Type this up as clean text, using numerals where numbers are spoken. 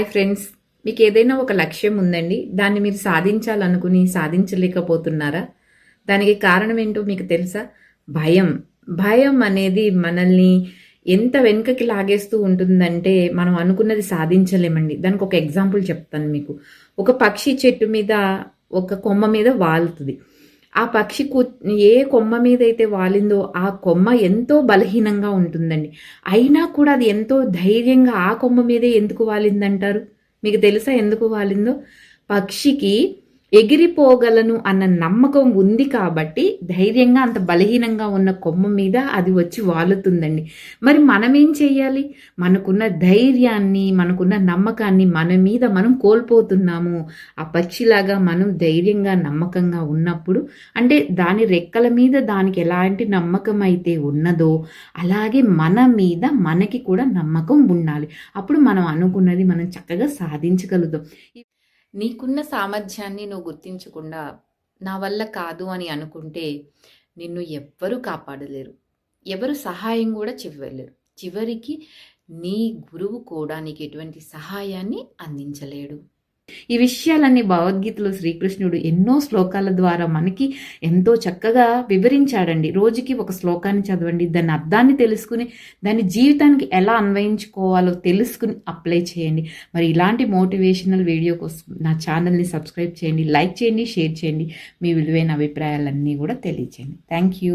Hi friends, మీకు ఏదైనా ఒక లక్ష్యం ఉందండి. దాన్ని మీరు సాధించాలనుకుని సాధించలేకపోతున్నారా? దానికి కారణం ఏంటో మీకు తెలుసా? భయం. భయం అనేది మనల్ని ఎంత వెనుకకి లాగేస్తూ ఉంటుందంటే మనం అనుకున్నది సాధించలేమండి. దానికి ఒక ఎగ్జాంపుల్ చెప్తాను మీకు. ఒక పక్షి చెట్టు మీద ఒక కొమ్మ మీద వాలుతుంది. ఆ పక్షి ఏ కొమ్మ మీదైతే వాలిందో ఆ కొమ్మ ఎంతో బలహీనంగా ఉంటుందండి. అయినా కూడా అది ఎంతో ధైర్యంగా ఆ కొమ్మ మీదే ఎందుకు వాలిందంటారు? మీకు తెలుసా ఎందుకు వాలిందో? పక్షికి ఎగిరిపోగలను అన్న నమ్మకం ఉంది కాబట్టి ధైర్యంగా అంత బలహీనంగా ఉన్న కొమ్మ మీద అది వచ్చి వాలుతుందండి. మరి మనమేం చేయాలి? మనకున్న ధైర్యాన్ని, మనకున్న నమ్మకాన్ని మన మీద మనం కోల్పోతున్నాము. ఆ పక్షిలాగా మనం ధైర్యంగా, నమ్మకంగా ఉన్నప్పుడు అంటే దాని రెక్కల మీద దానికి ఎలాంటి నమ్మకం అయితే ఉన్నదో అలాగే మన మీద మనకి కూడా నమ్మకం ఉండాలి. అప్పుడు మనం అనుకున్నది మనం చక్కగా సాధించగలుగుతాం. నీకున్న సామర్థ్యాన్ని నువ్వు గుర్తించకుండా నా వల్ల కాదు అని అనుకుంటే నిన్ను ఎవ్వరూ కాపాడలేరు. ఎవరు సహాయం కూడా చివ్వలేరు. చివరికి నీ గురువు కూడా నీకు ఎటువంటి సహాయాన్ని అందించలేడు. ఈ విషయాలన్నీ భగవద్గీతలో శ్రీకృష్ణుడు ఎన్నో శ్లోకాల ద్వారా మనకి ఎంతో చక్కగా వివరించాడండి. రోజుకి ఒక శ్లోకాన్ని చదవండి, దాని అర్థాన్ని తెలుసుకుని దాని జీవితానికి ఎలా అన్వయించుకోవాలో తెలుసుకుని అప్లై చేయండి. మరి ఇలాంటి మోటివేషనల్ వీడియో కోసం నా ఛానల్ని సబ్స్క్రైబ్ చేయండి, లైక్ చేయండి, షేర్ చేయండి. మీ విలువైన అభిప్రాయాలన్నీ కూడా తెలియచేయండి. Thank you.